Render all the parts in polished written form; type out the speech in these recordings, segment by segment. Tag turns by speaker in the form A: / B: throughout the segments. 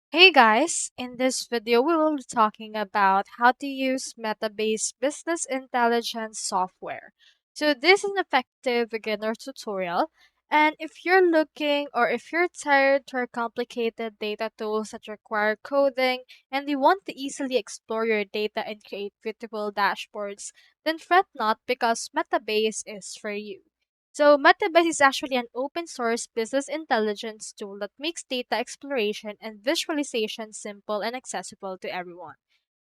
A: Hey guys, in this video we will be talking about how to use Metabase business intelligence software. So this is an effective beginner tutorial, and if you're looking or if you're tired for complicated data tools that require coding and you want to easily explore your data and create beautiful dashboards, then fret not because Metabase is for you. So Metabase is actually an open source business intelligence tool that makes data exploration and visualization simple and accessible to everyone.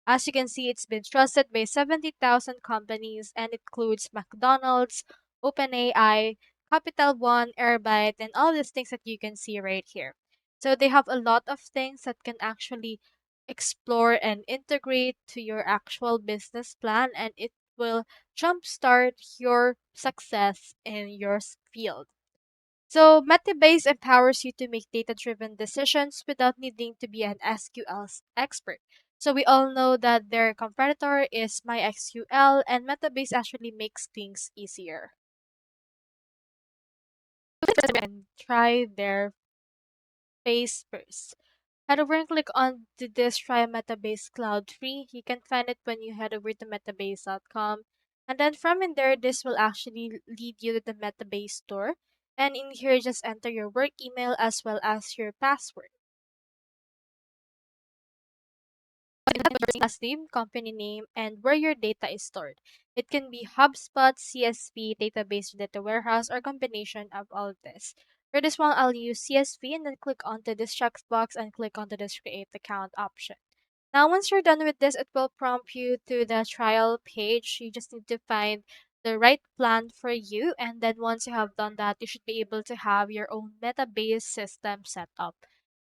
A: As you can see, it's been trusted by 70,000 companies and includes McDonald's, OpenAI, Capital One, Airbyte, and all these things that you can see right here. So they have a lot of things that can actually explore and integrate to your actual business plan, and it will jumpstart your success in your field. So Metabase empowers you to make data-driven decisions without needing to be an SQL expert. So we all know that their competitor is MySQL, and Metabase actually makes things easier. And try their base first. Head over and click on to this Try Metabase Cloud Free. You can find it when you head over to metabase.com. And then from in there, this will actually lead you to the Metabase store. And in here, just enter your work email as well as your password. Your last name, company name, and where your data is stored. It can be HubSpot, CSV, database, data warehouse, or combination of all of this. For this one, I'll use CSV and then click onto this checkbox and click onto this create account option. Now, once you're done with this, it will prompt you to the trial page. You just need to find the right plan for you. And then once you have done that, you should be able to have your own Metabase system set up.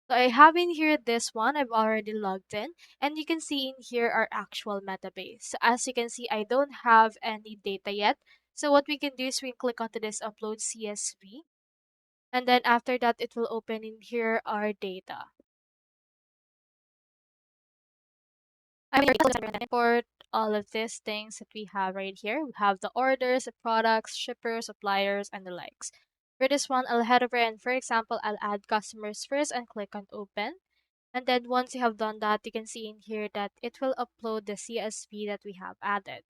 A: So I have in here this one. I've already logged in. And you can see in here our actual Metabase. So as you can see, I don't have any data yet. So what we can do is we click onto this upload CSV. And then after that, it will open in here our data. I'm going to import all of these things that we have right here. We have the orders, the products, shippers, suppliers, and the likes. For this one, I'll head over and for example, I'll add customers first and click on open. And then once you have done that, you can see in here that it will upload the CSV that we have added.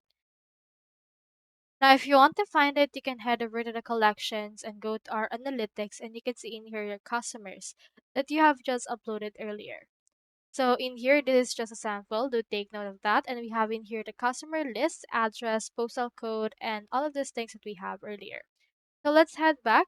A: Now, if you want to find it, you can head over to the collections and go to our analytics and you can see in here your customers that you have just uploaded earlier. So in here, this is just a sample. Do take note of that. And we have in here the customer list, address, postal code, and all of these things that we have earlier. So let's head back.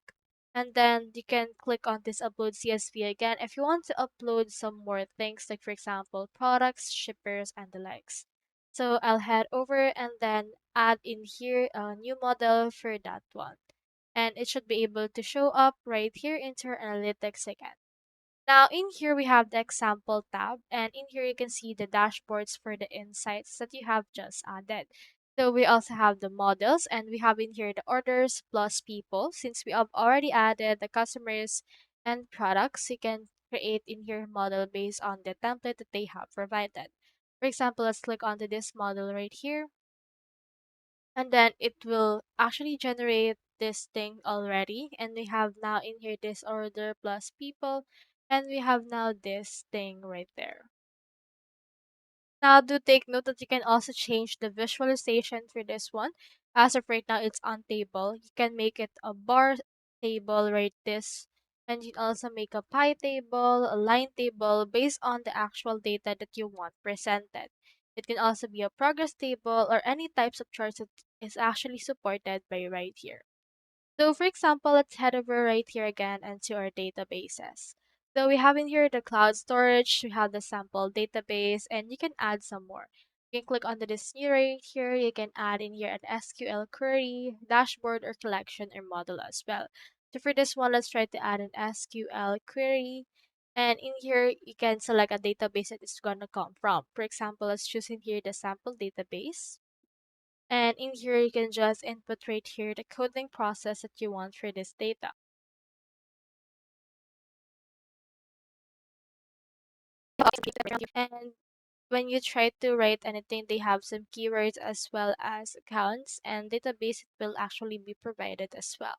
A: And then you can click on this upload CSV again if you want to upload some more things, like for example, products, shippers, and the likes. So I'll head over and then add in here a new model for that one. And it should be able to show up right here into our analytics again. Now in here we have the example tab, and in here you can see the dashboards for the insights that you have just added. So we also have the models and we have in here the orders plus people. Since we have already added the customers and products, you can create in here model based on the template that they have provided. For example, let's click onto this model right here, and then it will actually generate this thing already, and we have now in here this order plus people, and we have now this thing right there. Now do take note that you can also change the visualization for this one. As of right now, it's on table. You can make it a bar table right this, and you can also make a pie table, a line table based on the actual data that you want presented. It can also be a progress table or any types of charts that is actually supported by right here. So for example, let's head over right here again into our databases. So we have in here the cloud storage, we have the sample database, and you can add some more. You can click on this new right here. You can add in here an SQL query, dashboard, or collection or model as well. So for this one, let's try to add an SQL query. And in here, you can select a database that it's going to come from. For example, let's choose in here the sample database. And in here, you can just input right here the coding process that you want for this data. And when you try to write anything, they have some keywords as well as accounts and database will actually be provided as well.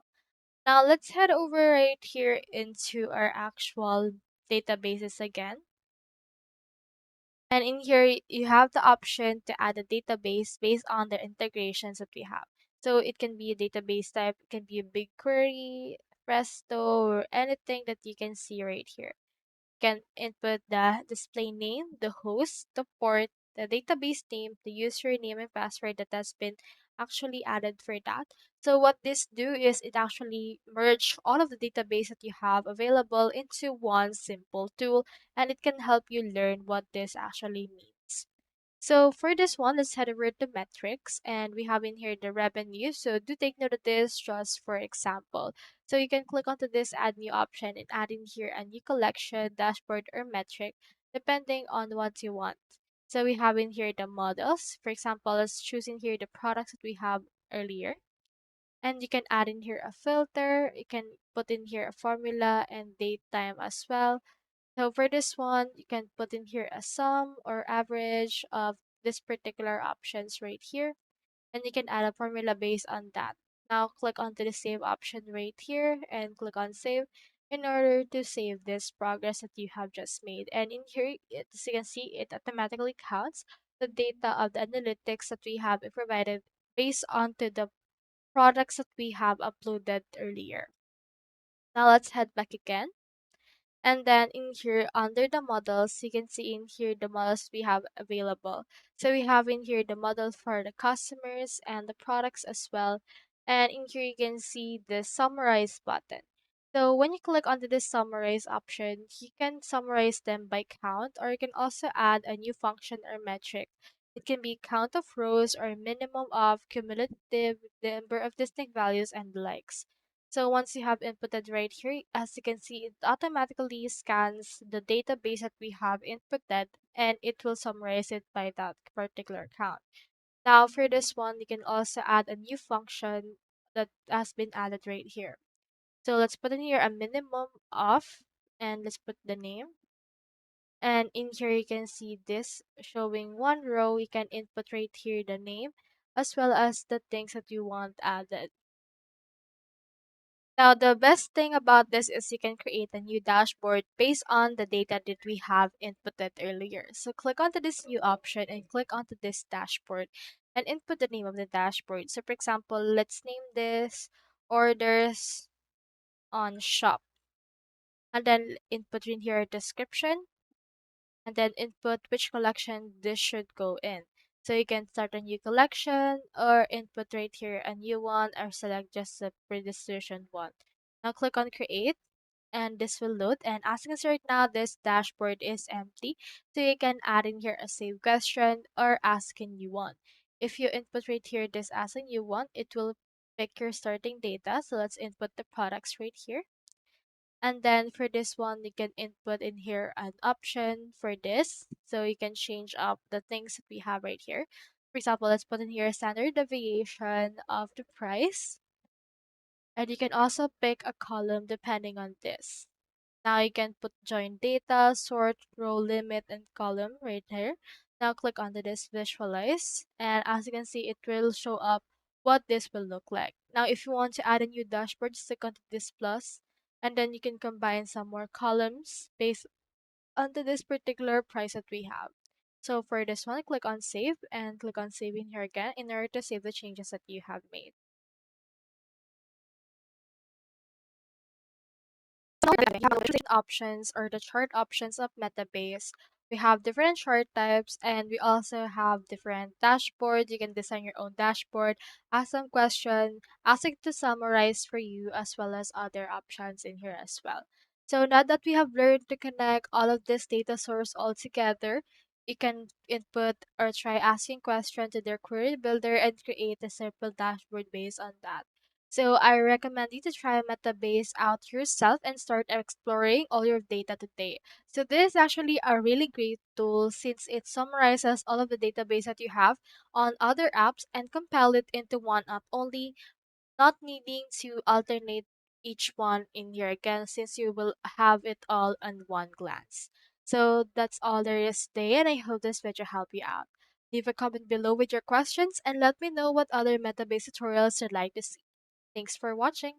A: Now let's head over right here into our actual databases again. And in here, you have the option to add a database based on the integrations that we have. So it can be a database type, it can be a BigQuery, Presto, or anything that you can see right here. Can input the display name, the host, the port, the database name, the username and password that has been actually added for that. So what this do is it actually merge all of the database that you have available into one simple tool, and it can help you learn what this actually means. So for this one, let's head over to metrics, and we have in here the revenue. So do take note of this just for example. So you can click onto this add new option and add in here a new collection, dashboard, or metric, depending on what you want. So we have in here the models. For example, let's choose in here the products that we have earlier. And you can add in here a filter. You can put in here a formula and date time as well. So for this one, you can put in here a sum or average of this particular options right here, and you can add a formula based on that. Now click onto the save option right here and click on save in order to save this progress that you have just made. And in here, as you can see, it automatically counts the data of the analytics that we have provided based on to the products that we have uploaded earlier. Now let's head back again. And then in here, under the models, you can see in here the models we have available. So we have in here the model for the customers and the products as well. And in here, you can see the summarize button. So when you click onto this summarize option, you can summarize them by count, or you can also add a new function or metric. It can be count of rows or minimum of cumulative number of distinct values and the likes. So once you have inputted right here, as you can see, it automatically scans the database that we have inputted, and it will summarize it by that particular count. Now for this one, you can also add a new function that has been added right here. So let's put in here a minimum of, and let's put the name. And in here you can see this showing one row. You can input right here the name as well as the things that you want added. Now, the best thing about this is you can create a new dashboard based on the data that we have inputted earlier. So click onto this new option and click onto this dashboard and input the name of the dashboard. So for example, let's name this orders on shop, and then input in here a description, and then input which collection this should go in. So you can start a new collection or input right here a new one or select just the pre-decision one. Now click on create and this will load, and as you can see right now this dashboard is empty, so you can add in here a save question or ask a new one. If you input right here this as a new one, it will pick your starting data. So let's input the products right here, and then for this one you can input in here an option for this, so you can change up the things that we have right here. For example, let's put in here a standard deviation of the price, and you can also pick a column depending on this. Now you can put join data, sort, row limit, and column right here. Now click onto this visualize, and as you can see, it will show up what this will look like. Now if you want to add a new dashboard, just click onto this plus, and then you can combine some more columns based onto this particular price that we have. So for this one, click on save and click on saving here again in order to save the changes that you have made. We have different options or the chart options of Metabase. We have different chart types, and we also have different dashboards. You can design your own dashboard, ask some question, ask it to summarize for you, as well as other options in here as well. So now that we have learned to connect all of this data source all together, you can input or try asking question to their query builder and create a simple dashboard based on that. So I recommend you to try Metabase out yourself and start exploring all your data today. So this is actually a really great tool since it summarizes all of the database that you have on other apps and compile it into one app only, not needing to alternate each one in here again since you will have it all in one glance. So that's all there is today, and I hope this video helped you out. Leave a comment below with your questions and let me know what other Metabase tutorials you'd like to see. Thanks for watching.